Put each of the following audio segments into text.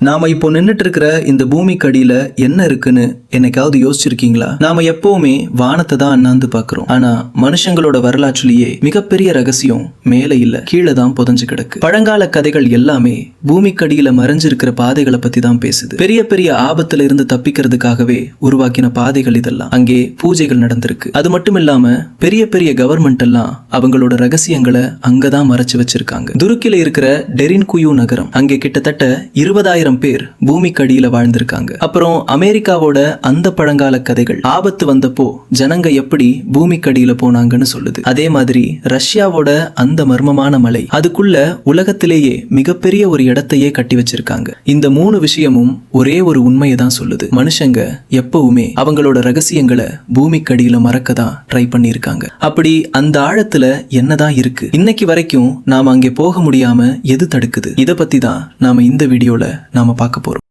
நாம இப்போ நின்னுட்டு இருக்கிற இந்த பூமிக்கு அடியில என்ன இருக்குன்னு என்னைக்காவது யோசிச்சிருக்கீங்களா? நாம எப்பவுமே வானத்தை தான் அண்ணாந்து பாக்குறோம். ஆனா மனுஷங்களோட வரலாற்றிலேயே மிகப்பெரிய ரகசியம் மேல இல்ல, கீழே தான் புதைஞ்சு கிடக்கு. பழங்கால கதைகள் எல்லாமே பூமிக்கு அடியில மறைஞ்சிருக்கிற பாதைகளை பத்தி தான் பேசுது. பெரிய பெரிய ஆபத்துல இருந்து தப்பிக்கிறதுக்காகவே உருவாக்கின பாதைகள் இதெல்லாம். அங்கே பூஜைகள் நடந்திருக்கு. அது மட்டும் இல்லாம பெரிய பெரிய கவர்மெண்ட் எல்லாம் அவங்களோட ரகசியங்களை அங்கதான் மறைச்சு வச்சிருக்காங்க. துருக்கில இருக்கிற டெரின்குயூ நகரம், அங்கே கிட்டத்தட்ட 20,000 பேர் பூமிக்கு அடியில வாழ்ந்திருக்காங்க. அப்புறம் அமெரிக்காவோட அந்த பழங்கால கதைகள் ஆபத்து வந்தப்போ ஜனங்க எப்படி பூமிக்கு அடியில போனாங்கன்னு சொல்லுது. அதே மாதிரி ரஷ்யாவோட அந்த மர்மமான மலை, அதுக்குள்ள உலகத்திலேயே மிகப்பெரிய ஒரு இடத்தையே கட்டி வச்சிருக்காங்க. இந்த 3 விஷயமும் ஒரே ஒரு உண்மையை தான் சொல்லுது. மனுஷங்க எப்பவுமே அவங்களோட ரகசியங்களை பூமிக்கு அடியில மறக்க தான் ட்ரை பண்ணிருக்காங்க. அப்படி அந்த ஆழத்துல என்னதான் இருக்கு? இன்னைக்கு வரைக்கும் நாம அங்கே போக முடியாம எது தடுக்குது? இத பத்தி தான் நாம இந்த வீடியோல நாம பார்க்க போறோம்.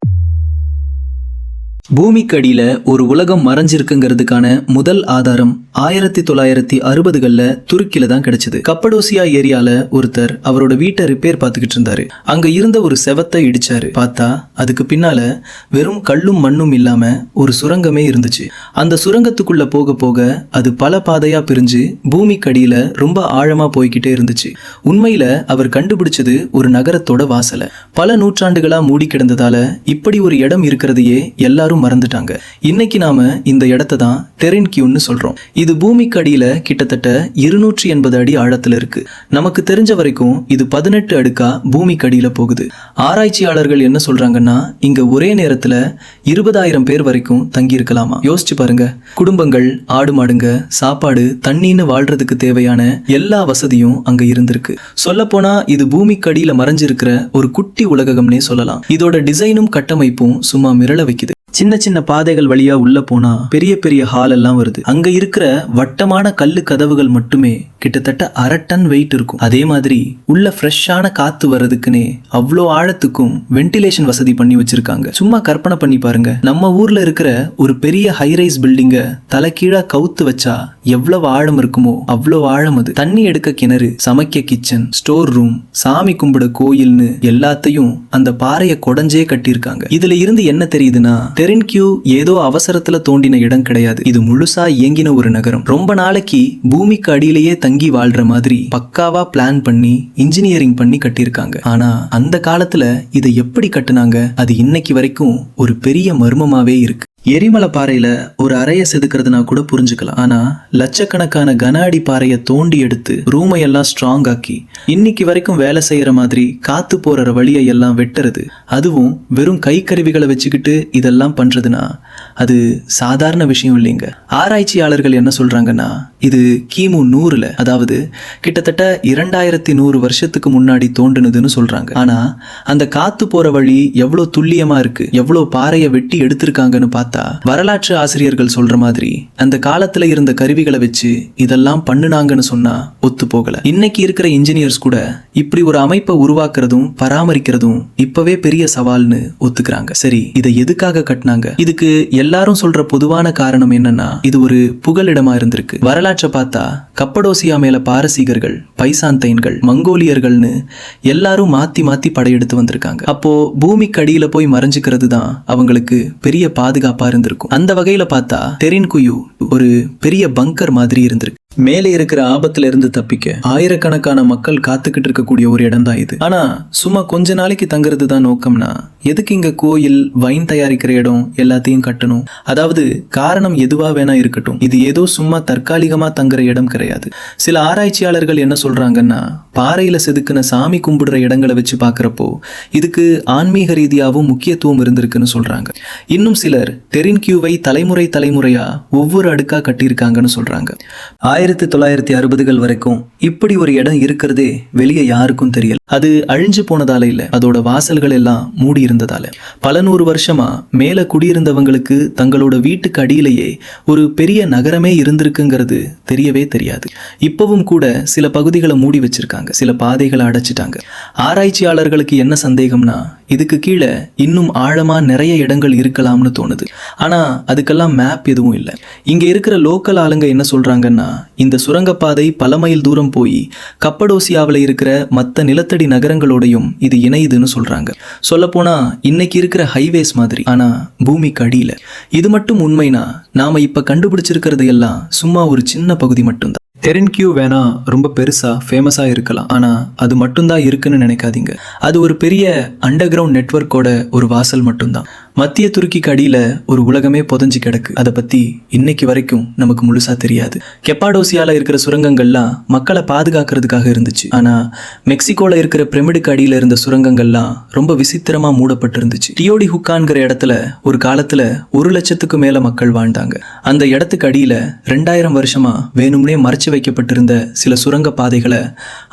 பூமிக்கு அடியில ஒரு உலகம் மறைஞ்சிருக்குங்கிறதுக்கான முதல் ஆதாரம் 1960களில் துருக்கியில தான் கிடைச்சது. கப்படோசியா ஏரியால ஒருத்தர் அவரோட வீட்டை ரிப்பேர் பார்த்துக்கிட்டு இருந்தாரு. அங்க இருந்த ஒரு செவத்தை இடிச்சாரு. பார்த்தா அதுக்கு பின்னால வெறும் கல்லும் மண்ணும் இல்லாம ஒரு சுரங்கமே இருந்துச்சு. அந்த சுரங்கத்துக்குள்ள போக போக அது பல பாதையா பிரிஞ்சு பூமிக்கு அடியில ரொம்ப ஆழமா போய்கிட்டே இருந்துச்சு. உண்மையில அவர் கண்டுபிடிச்சது ஒரு நகரத்தோட வாசலை. பல நூற்றாண்டுகளா மூடி கிடந்ததால இப்படி ஒரு இடம் இருக்கிறதையே எல்லாரும் மறந்துட்டாங்க. இன்னைக்கு நாம இந்த இடத்தை தான் டெரின்கியூன்னு சொல்றோம். இது பூமிக்கு அடியில கிட்டத்தட்ட 280 அடி ஆழத்துல இருக்கு. நமக்கு தெரிஞ்ச வரைக்கும் இது 18 அடுக்கா பூமிக்கு அடியில போகுது. ஆராய்ச்சியாளர்கள் என்ன சொல்றாங்கன்னா, இங்க ஒரே நேரத்துல 20,000 பேர் வரைக்கும் தங்கி இருக்கலாமா? யோசிச்சு பாருங்க. குடும்பங்கள், ஆடு மாடுங்க, சாப்பாடு, தண்ணின்னு வாழ்றதுக்கு தேவையான எல்லா வசதியும் அங்க இருந்திருக்கு. சொல்ல போனா இது பூமிக்கு அடியில மறைஞ்சிருக்கிற ஒரு குட்டி உலகம்னே சொல்லலாம். இதோட டிசைனும் கட்டமைப்பும் சும்மா மிரள வைக்குது. சின்ன சின்ன பாதைகள் வழியா உள்ள போனா பெரிய பெரிய ஹால் எல்லாம் வருது. அங்க இருக்கிற வட்டமான கல்லு கதவுகள் மட்டுமே கிட்டத்தட்ட 1/2 டன் வெயிட் இருக்கும். அதே மாதிரி உள்ள ஃப்ரெஷ்ஷான காத்து வர்றதுக்குன்னே அவ்வளோ ஆழத்துக்கும் வென்டிலேஷன் வசதி பண்ணி வச்சிருக்காங்க. சும்மா கற்பனை பண்ணி பாருங்க, நம்ம ஊர்ல இருக்கிற ஒரு பெரிய ஹைரைஸ் பில்டிங்க தலைகீழா கவுத்து வச்சா எவ்வளவு ஆழம் இருக்குமோ அவ்வளோ ஆழம் அது. தண்ணி எடுக்க கிணறு, சமைக்க கிச்சன், ஸ்டோர் ரூம், சாமி கும்பிட கோயில்னு எல்லாத்தையும் அந்த பாறையை கொடைஞ்சே கட்டியிருக்காங்க. இதுல இருந்து என்ன தெரியுதுன்னா, டெரின்கியூ ஏதோ அவசரத்துல தோண்டின இடம் கிடையாது. இது முழுசா இயங்கின ஒரு நகரம். ரொம்ப நாளைக்கு பூமிக்கு அடியிலேயே தங்கி வாழ்ற மாதிரி பக்காவா பிளான் பண்ணி இன்ஜினியரிங் பண்ணி கட்டியிருக்காங்க. ஆனா அந்த காலத்துல இதை எப்படி கட்டுனாங்க? அது இன்னைக்கு வரைக்கும் ஒரு பெரிய மர்மமாவே இருக்கு. எரிமலை பாறையில ஒரு அறைய செதுக்கிறதுனா கூட புரிஞ்சுக்கலாம். ஆனா லட்சக்கணக்கான கன அடி பாறையை தோண்டி எடுத்து ரூமை எல்லாம் ஸ்ட்ராங் ஆக்கி இன்னைக்கு வரைக்கும் வேலை செய்யற மாதிரி காத்து போற வழியை எல்லாம் வெட்டுறது, அதுவும் வெறும் கை கருவிகளை வச்சுக்கிட்டு இதெல்லாம் பண்றதுனா அது சாதாரண விஷயம் இல்லைங்க. ஆராய்ச்சியாளர்கள் என்ன சொல்றாங்கன்னா, இது கிமு 100ல, அதாவது கிட்டத்தட்ட 2100 வருஷத்துக்கு முன்னாடி தோன்றுனதுன்னு சொல்றாங்க. ஆனா அந்த காத்து போற வழி எவ்வளவு துல்லியமா இருக்கு, எவ்வளவு பாறையை வெட்டி எடுத்திருக்காங்கன்னு பார்த்தா வரலாற்று ஆசிரியர்கள் சொல்ற மாதிரி அந்த காலத்துல இருந்த கருவிகளை வச்சு இதெல்லாம் பண்ணுனாங்கன்னு சொன்னா ஒத்து போகல. இன்னைக்கு இருக்கிற இன்ஜினியர்ஸ் கூட இப்படி ஒரு அமைப்பை உருவாக்குறதும் பராமரிக்கிறதும் இப்பவே பெரிய சவால்னு ஒத்துக்கிறாங்க. சரி, இதை எதுக்காக கட்டினாங்க? இதுக்கு எல்லாரும் சொல்ற பொதுவான காரணம் என்னன்னா, இது ஒரு புகலிடமா இருந்திருக்கு. வரலாற்றை பார்த்தா கப்படோசியா மேல பாரசீகர்கள், பைசாந்தைன்கள், மங்கோலியர்கள்னு எல்லாரும் மாத்தி மாத்தி படையெடுத்து வந்திருக்காங்க. அப்போ பூமிக்கு அடியில போய் மறைஞ்சுக்கிறது தான் அவங்களுக்கு பெரிய பாதுகாப்பா இருந்திருக்கும். அந்த வகையில பார்த்தா டெரின்குயூ ஒரு பெரிய பங்கர் மாதிரி இருந்திருக்கு. மேலே இருக்கிற ஆபத்துல இருந்து தப்பிக்க ஆயிரக்கணக்கான மக்கள் காத்துக்கிட்டு இருக்கக்கூடிய ஒரு இடம் தான் இது. ஆனா சும்மா கொஞ்ச நாளைக்கு தங்குறது தான் நோக்கம்னா எதுக்கு இங்க கோயில், வைன் தயாரிக்கிற இடம் எல்லாத்தையும் கட்டணும்? அதாவது காரணம் எதுவா வேணா இருக்கட்டும், இது ஏதோ சும்மா தற்காலிகமா தங்குற இடம் கிடையாது. சில ஆராய்ச்சியாளர்கள் என்ன சொல்றாங்கன்னா, பாறையில செதுக்கின சாமி கும்பிடுற இடங்களை வச்சு பாக்குறப்போ இதுக்கு ஆன்மீக ரீதியாகவும் முக்கியத்துவம் இருந்திருக்குன்னு சொல்றாங்க. இன்னும் சிலர் டெரின்கியூவை தலைமுறை தலைமுறையா ஒவ்வொரு அடுக்கா கட்டியிருக்காங்கன்னு சொல்றாங்க. 1960கள் வரைக்கும் இப்படி ஒரு இடம் இருக்கிறதே வெளியே யாருக்கும் தெரியல. அது அழிஞ்சு போனதால இல்ல, அதோட வாசல்கள் எல்லாம் மூடி இருந்ததால. பல 100 வருஷமா மேல குடியிருந்தவங்களுக்கு தங்களோட வீட்டுக்கு அடியிலேயே ஒரு பெரிய நகரமே இருந்திருக்குங்கிறது தெரியவே தெரியாது. இப்பவும் கூட சில பகுதிகளை மூடி வச்சிருக்காங்க, சில பாதைகளை அடைச்சிட்டாங்க. ஆராய்ச்சியாளர்களுக்கு என்ன சந்தேகம்னா, இதுக்கு கீழே இன்னும் ஆழமா நிறைய இடங்கள் இருக்கலாம்னு தோணுது. ஆனா அதுக்கெல்லாம் மேப் எதுவும் இல்லை. இங்க இருக்கிற லோக்கல் ஆளுங்க என்ன சொல்றாங்கன்னா, இந்த சுரங்கப்பாதை பல மைல் தூரம் போய் கப்படோசியாவில் இருக்கிற மற்ற நிலத்தடி நகரங்களோடையும் இது இணையுதுன்னு சொல்றாங்க. சொல்லப்போனா இன்னைக்கு இருக்கிற ஹைவேஸ் மாதிரி, ஆனா பூமிக்கு அடியில. இது மட்டும் உண்மைனா நாம இப்ப கண்டுபிடிச்சிருக்கிறது எல்லாம் சும்மா ஒரு சின்ன பகுதி மட்டும்தான். டெரின்கியூ வேணா ரொம்ப பெருசா ஃபேமஸா இருக்கலாம், ஆனா அது மட்டும்தான் இருக்குன்னு நினைக்காதீங்க. அது ஒரு பெரிய அண்டர் கிரவுண்ட் நெட்வொர்க்கோட ஒரு வாசல் மட்டும்தான். மத்திய துருக்கிக்கு அடியில ஒரு உலகமே புதஞ்சு கிடக்கு. அதை பத்தி இன்னைக்கு வரைக்கும் நமக்கு முழுசா தெரியாது. கெப்பாடோசியால இருக்கிற சுரங்கங்கள்லாம் மக்களை பாதுகாக்கிறதுக்காக இருந்துச்சு. ஆனா மெக்சிகோல இருக்கிற பிரமிடுக்கு அடியில இருந்த சுரங்கங்கள்லாம் ரொம்ப விசித்திரமா மூடப்பட்டிருந்துச்சு. டியோடி ஹுக்கான்கிற இடத்துல ஒரு காலத்துல 1,00,000க்கு மேல மக்கள் வாழ்ந்தாங்க. அந்த இடத்துக்கு அடியில 2000 வருஷமா வேணும்னே மறைச்சு வைக்கப்பட்டிருந்த சில சுரங்க பாதைகளை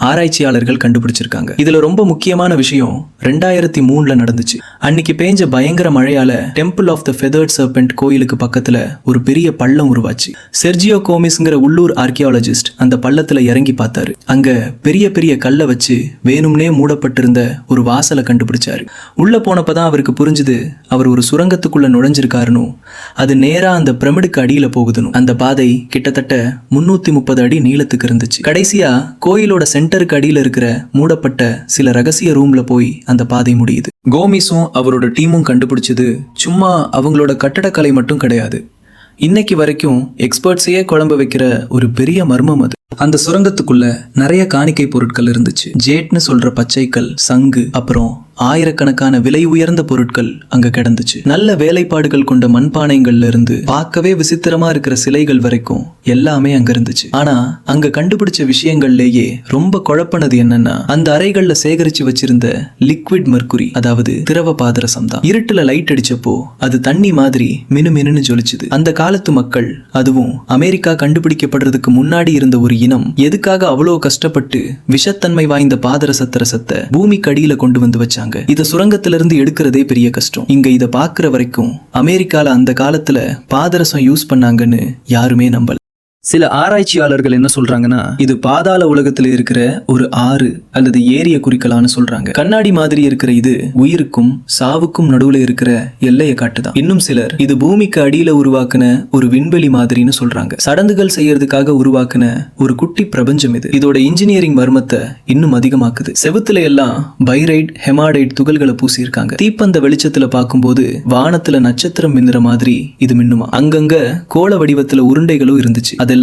ஆராய்ச்சியாளர்கள் கண்டுபிடிச்சிருக்காங்க. இதுல ரொம்ப முக்கியமான விஷயம் 2003 நடந்துச்சு. அன்னைக்கு பேஞ்ச பயங்கர மழையால டெம்பிள் ஆஃப் த ஃபெதர்ட் சர்பென்ட் கோயிலுக்கு பக்கத்துல ஒரு பெரிய பள்ளம் உருவாச்சு. செர்ஜியோ கோமிஸ்ங்கிற உள்ளூர் ஆர்கியாலஜிஸ்ட் அந்த பள்ளத்துல இறங்கி பார்த்தாரு. அங்க பெரிய பெரிய கல்லை வச்சு வேணும்னே மூடப்பட்டிருந்த ஒரு வாசலை கண்டுபிடிச்சாரு. உள்ள போனப்பதான் அவருக்கு புரிஞ்சுது, அவர் ஒரு சுரங்கத்துக்குள்ள நுழைஞ்சிருக்காருன்னு. அது நேரா அந்த பிரமிடுக்கு அடியில போகுதுன்னு. அந்த பாதை கிட்டத்தட்ட 330 அடி நீளத்துக்கு இருந்துச்சு. கடைசியா கோயிலோட சென்டருக்கு அடியில இருக்கிற மூடப்பட்ட சில ரகசிய ரூம்ல போய் அந்த பாதை முடியுது. கோமிஸும் அவரோட டீமும் கண்டுபிடிச்சது சும்மா அவங்களோட கட்டடக்கலை மட்டும் கிடையாது. இன்னைக்கு வரைக்கும் எக்ஸ்பர்ட்ஸையே குழம்ப வைக்கிற ஒரு பெரிய மர்மம் அது. அந்த சுரங்கத்துக்குள்ள நிறைய காணிக்கை பொருட்கள் இருந்துச்சு. ஜேட்னு சொல்ற பச்சைக்கல், சங்கு, அப்புறம் ஆயிரக்கணக்கான விலை உயர்ந்த பொருட்கள் அங்க கிடந்துச்சு. நல்ல வேலைப்பாடுகள் கொண்ட மண்பானைகள்ல இருந்து பார்க்கவே விசித்திரமா இருக்கிற சிலைகள் வரைக்கும் எல்லாமே அங்க இருந்துச்சு. ஆனா அங்க கண்டுபிடிச்ச விஷயங்கள்லேயே ரொம்ப குழப்பனது என்னன்னா, அந்த அறைகள்ல சேகரிச்சு வச்சிருந்த லிக்விட் மெர்க்குரி, அதாவது திரவ பாதரசம் தான். இருட்டுல லைட் அடிச்சப்போ அது தண்ணி மாதிரி மினுமினுன்னு ஜொலிச்சுது. அந்த காலத்து மக்கள், அதுவும் அமெரிக்கா கண்டுபிடிக்கப்படுறதுக்கு முன்னாடி இருந்த ஒரு இனம், எதுக்காக அவ்வளவு கஷ்டப்பட்டு விஷத்தன்மை வாய்ந்த பாதரச ரசத்தை பூமிக்கு அடியில கொண்டு வந்து வச்சாங்க? இத சுரங்கத்திலிருந்து எடுக்கிறதே பெரிய கஷ்டம். இங்க இத பாக்குற வரைக்கும் அமெரிக்கால அந்த காலத்துல பாதரசம் யூஸ் பண்ணாங்கன்னு யாருமே நம்பல. சில ஆராய்ச்சியாளர்கள் என்ன சொல்றாங்கன்னா, இது பாதாள உலகத்துல இருக்கிற ஒரு ஆறு அல்லது ஏரிய குறிக்கலான்னு சொல்றாங்க. கண்ணாடி மாதிரி இருக்கிற இது உயிருக்கும் சாவுக்கும் நடுவுல இருக்கிற எல்லையை காட்டுதான். இன்னும் சிலர் இது பூமிக்கு அடியில உருவாக்குன ஒரு விண்வெளி மாதிரின்னு சொல்றாங்க. சடங்குகள் செய்யறதுக்காக உருவாக்குன ஒரு குட்டி பிரபஞ்சம் இது. இதோட இன்ஜினியரிங் மர்மத்தை இன்னும் அதிகமாக்குது. செவுத்துல எல்லாம் பைரைட், ஹெமாடைட் துகள்களை பூசியிருக்காங்க. தீப்பந்த வெளிச்சத்துல பார்க்கும்போது வானத்துல நட்சத்திரம் மின்னுற மாதிரி இது மின்னுமா. அங்கங்க கோள வடிவத்துல உருண்டைகளும் இருந்துச்சு. அதெல்லாம்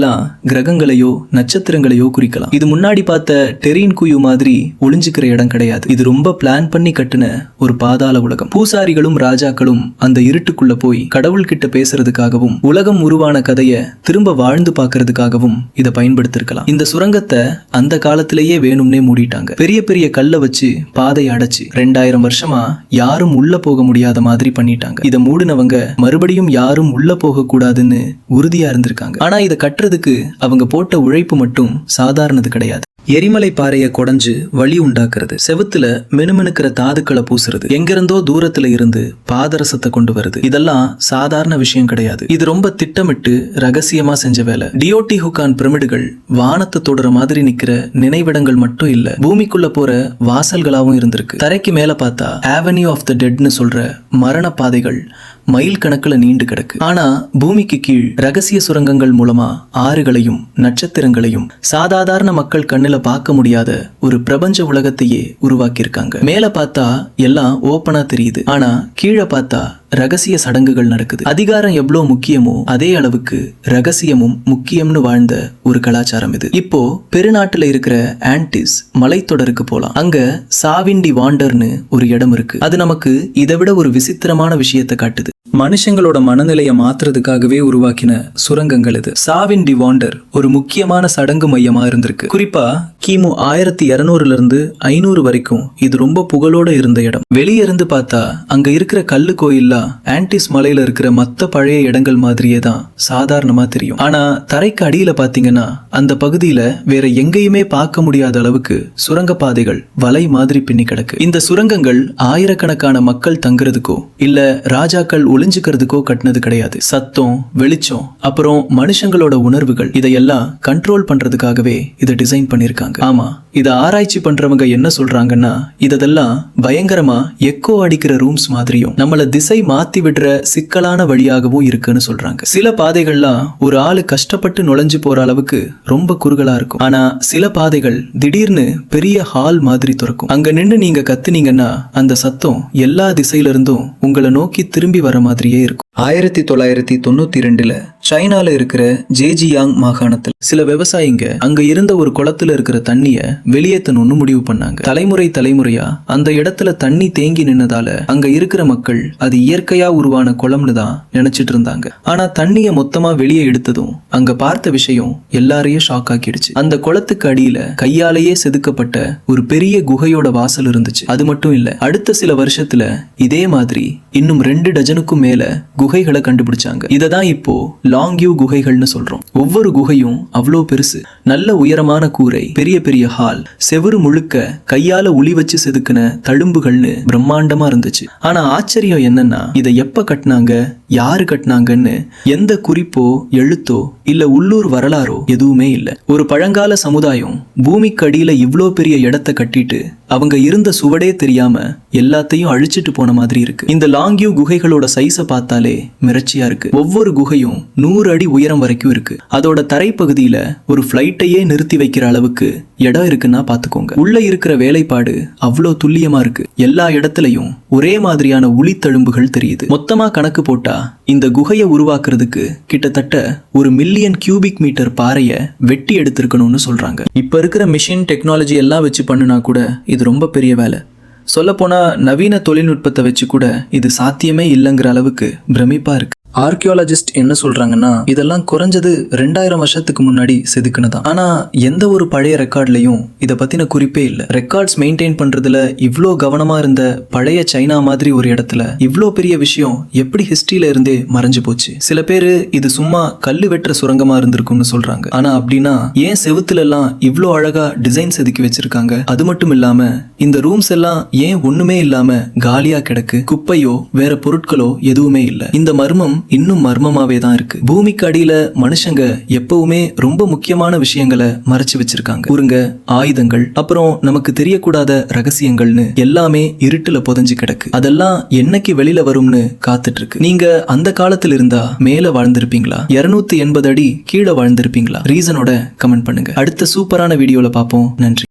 கிரகங்களையோ நட்சத்திரங்களையோ குறிக்கலாம். இது முன்னாடி பார்த்த டெரின்கியூ மாதிரி ஒளிஞ்சுக்கிற இடம் கிடையாது. இது ரொம்ப பிளான் பண்ணி கட்டுன ஒரு பாதாள உலகம். பூசாரிகளும் ராஜாக்களும் அந்த இருட்டுக்குள்ள போய் கடவுள் கிட்ட பேசுறதுக்காகவும் உலகம் உருவான கதையை திரும்ப வாழ்ந்து பார்க்கறதுக்காகவும் இதை பயன்படுத்திருக்கலாம். இந்த சுரங்கத்தை அந்த காலத்திலேயே வேணும்னே மூடிட்டாங்க. பெரிய பெரிய கல்லை வச்சு பாதை அடைச்சு 2000 வருஷமா யாரும் உள்ள போக முடியாத மாதிரி பண்ணிட்டாங்க. இதை மூடினவங்க மறுபடியும் யாரும் உள்ள போக கூடாதுன்னு உறுதியா இருந்திருக்காங்க. ஆனா இதை கட்டுறதுக்கு அவங்க போட்ட உழைப்பு மட்டும் சாதாரணது கிடையாது. எரிமலை பாறையை குடைஞ்சு வழி உண்டாக்குறது, செவுத்துல மினுமினுக்கிற தாதுக்களை பூசுறது, எங்கிருந்தோ தூரத்துல இருந்து பாதரசத்தை கொண்டு வருது, இதெல்லாம் சாதாரண விஷயம் கிடையாது. இது ரொம்ப திட்டமிட்டு ரகசியமா செஞ்ச வேலை. டியோடி ஹுக்கான் பிரமிடுகள் வானத்தை தொடர மாதிரி நிக்கிற நினைவிடங்கள் மட்டும் இல்ல, பூமிக்குள்ள போற வாசல்களாவும் இருந்திருக்கு. தரைக்கு மேல பார்த்தா ஆவென்யூ ஆஃப் த டெட்னு சொல்ற மரண பாதைகள் மைல் கணக்குல நீண்டு கிடக்கு. ஆனா பூமிக்கு கீழ் ரகசிய சுரங்கங்கள் மூலமா ஆறுகளையும் நட்சத்திரங்களையும் சாதாரண மக்கள் கண்ணுல பார்க்க முடியாத ஒரு பிரபஞ்ச உலகத்தையே உருவாக்கி இருக்காங்க. மேல பார்த்தா எல்லாம் ஓப்பனா தெரியுது, ஆனா கீழே பார்த்தா ரகசிய சடங்குகள் நடக்குது. அதிகாரம் எவ்வளவு முக்கியமோ அதே அளவுக்கு ரகசியமும் முக்கியம்னு வாழ்ந்த ஒரு கலாச்சாரம் இது. இப்போ பெருநாட்டுல இருக்கிற ஆன்டிஸ் மலைத்தொடருக்கு போலாம். அங்க சாவின் டி வாண்டர்னு ஒரு இடம் இருக்கு. அது நமக்கு இதை விட ஒரு விசித்திரமான விஷயத்தை காட்டுது. மனுஷங்களோட மனநிலையை மாத்துறதுக்காகவே உருவாக்கின சுரங்கங்கள் இது. சாவின் டி வாண்டர் ஒரு முக்கியமான சடங்கு மையமா இருந்திருக்கு. குறிப்பா கிமு 1200 இருந்து 500 வரைக்கும் இது ரொம்ப புகழோட இருந்த இடம். வெளியே இருந்து பார்த்தா அங்க இருக்கிற கல்லு கோயில்லாம் ஆன்டிஸ் மலையில இருக்கிற மத்த பழைய இடங்கள் மாதிரியே தான் சாதாரணமா தெரியும். ஆனா தரைக்கு அடியில பாத்தீங்கன்னா அந்த பகுதியில வேற எங்கேயுமே பார்க்க முடியாத அளவுக்கு சுரங்க பாதைகள் வலை மாதிரி பின்னி கிடக்கு. இந்த சுரங்கங்கள் ஆயிரக்கணக்கான மக்கள் தங்குறதுக்கோ இல்ல ராஜாக்கள் ஒளிஞ்சுக்கிறதுக்கோ கட்டினது கிடையாது. சத்தம், வெளிச்சம், அப்புறம் மனுஷங்களோட உணர்வுகள் இதையெல்லாம் கண்ட்ரோல் பண்றதுக்காகவே இதை டிசைன் பண்ணிருக்காங்க. ஆமா, இதை ஆராய்ச்சி பண்றவங்க என்ன சொல்றாங்கன்னா இதெல்லாம் பயங்கரமா எக்கோ அடிக்கிற ரூம்ஸ் மாதிரியும் நம்மள திசை மாத்தி விடுற சிக்கலான வழியாகவும் இருக்குன்னு சொல்றாங்க. சில பாதைகள்லாம் ஒரு ஆளு கஷ்டப்பட்டு நுழைஞ்சு போற அளவுக்கு ரொம்ப குறுகலா இருக்கும். ஆனா சில பாதைகள் திடீர்னு பெரிய ஹால் மாதிரி திறக்கும். அங்க நின்று நீங்க கத்துனீங்கன்னா அந்த சத்தம் எல்லா திசையில இருந்தும் உங்களை நோக்கி திரும்பி வர மாதிரியே இருக்கும். 1992 சைனால இருக்கிற ஜேஜியாங் மாகாணத்தில் சில விவசாயிங்க அங்க இருந்த ஒரு குளத்துல இருக்கிற தண்ணிய வெளியேற்றணும்னு முடிவு பண்ணாங்க. தலைமுறையா அந்த இடத்துல தண்ணி தேங்கி நின்னதால அங்க இருக்கிற மக்கள் அது இயற்கையா உருவான குளம்னு தான் நினைச்சிட்டு இருந்தாங்க. ஆனா தண்ணிய மொத்தமா வெளியே எடுத்ததும் அங்க பார்த்த விஷயம் எல்லாரையும் ஷாக் ஆக்கிடுச்சு. அந்த குளத்துக்கு அடியில கையாலேயே செதுக்கப்பட்ட ஒரு பெரிய குகையோட வாசல் இருந்துச்சு. அது மட்டும் இல்ல, அடுத்த சில வருஷத்துல இதே மாதிரி இன்னும் 2 டஜனுக்கும் மேல குகைகளை கண்டுபிடிச்சாங்க. இததான் இப்போ லாங்யூ குகைகள்னு சொல்றோம். ஒவ்வொரு குகையும் அவ்வளோ பெருசு. நல்ல உயரமான கூரை, பெரிய பெரிய ஹால், செவுரு முழுக்க கையால உளி வச்சு செதுக்கின தழும்புகள்னு பிரம்மாண்டமா இருந்துச்சு. ஆனா ஆச்சரியம் என்னன்னா இதை எப்ப கட்டினாங்க, யாரு கட்டினாங்கன்னு எந்த குறிப்போ எழுத்தோ இல்ல உள்ளூர் வரலாறோ எதுவுமே இல்ல. ஒரு பழங்கால சமுதாயம் பூமிக்கு அடியில இவ்ளோ பெரிய இடத்தை கட்டிட்டு அவங்க இருந்த சுவடே தெரியாம எல்லாத்தையும் அழிச்சிட்டு போன மாதிரி இருக்கு. இந்த லாங்யூ குகைகளோட சைஸ பார்த்தாலே மிரட்சியா இருக்கு. ஒவ்வொரு குகையும் 100 அடி உயரம் வரைக்கும் இருக்கு. அதோட தரைப்பகுதியில ஒரு பிளைட்டையே நிறுத்தி வைக்கிற அளவுக்கு இடம் இருக்குன்னா பாத்துக்கோங்க. உள்ள இருக்கிற வேலைப்பாடு அவ்வளோ துல்லியமா இருக்கு. எல்லா இடத்துலயும் ஒரே மாதிரியான உளி தழும்புகள் தெரியுது. மொத்தமா கணக்கு போட்டா இந்த குகையை உருவாக்குறதுக்கு கிட்டத்தட்ட 1 மில்லியன் கியூபிக் மீட்டர் பாறைய வெட்டி எடுத்திருக்கணும்னு சொல்றாங்க. இப்ப இருக்கிற மிஷின் டெக்னாலஜி எல்லாம் வச்சு பண்ணுனா கூட இது ரொம்ப பெரிய வேலை. சொல்லப்போனா நவீன தொழில்நுட்பத்தை வச்சு கூட இது சாத்தியமே இல்லைங்கிற அளவுக்கு பிரமிப்பா இருக்கு. ஆர்கியாலஜிஸ்ட் என்ன சொல்றாங்கன்னா இதெல்லாம் குறைஞ்சது 2000 வருஷத்துக்கு முன்னாடி செதுக்குனதான். ஆனா எந்த ஒரு பழைய ரெக்கார்ட்லயும் இதை பத்தின குறிப்பே இல்லை. ரெக்கார்ட்ஸ் மெயின்டைன் பண்றதுல இவ்ளோ கவனமா இருந்த பழைய சைனா மாதிரி ஒரு இடத்துல இவ்ளோ பெரிய விஷயம் எப்படி ஹிஸ்டரியில இருந்தே மறைஞ்சு போச்சு. சில பேரு இது சும்மா கல்லு வெட்டுற சுரங்கமா இருந்திருக்கும்னு சொல்றாங்க. ஆனா அப்படின்னா ஏன் செவுத்துல எல்லாம் இவ்ளோ அழகா டிசைன் செதுக்கி வச்சிருக்காங்க? அது மட்டும் இல்லாம இந்த ரூம்ஸ் எல்லாம் ஏன் ஒண்ணுமே இல்லாம காலியா கிடக்கு? குப்பையோ வேற பொருட்களோ எதுவுமே இல்ல. இந்த மர்மம் இன்னும் மர்மமாவே தான் இருக்கு. பூமிக்கு அடியில மனுஷங்க எப்பவுமே ரொம்ப முக்கியமான விஷயங்களை மறைச்சு வச்சிருக்காங்க. ஊருங்க, ஆயுதங்கள், அப்புறம் நமக்கு தெரியக்கூடாத ரகசியங்கள்னு எல்லாமே இருட்டுல புதைஞ்சு கிடக்கு. அதெல்லாம் என்னைக்கு வெளியில வரும்னு காத்துட்டு இருக்கு. நீங்க அந்த காலத்துல இருந்தா மேல வாழ்ந்திருப்பீங்களா, 280 அடி கீழே வாழ்ந்திருப்பீங்களா? ரீசனோட கமெண்ட் பண்ணுங்க. அடுத்த சூப்பரான வீடியோல பார்ப்போம். நன்றி.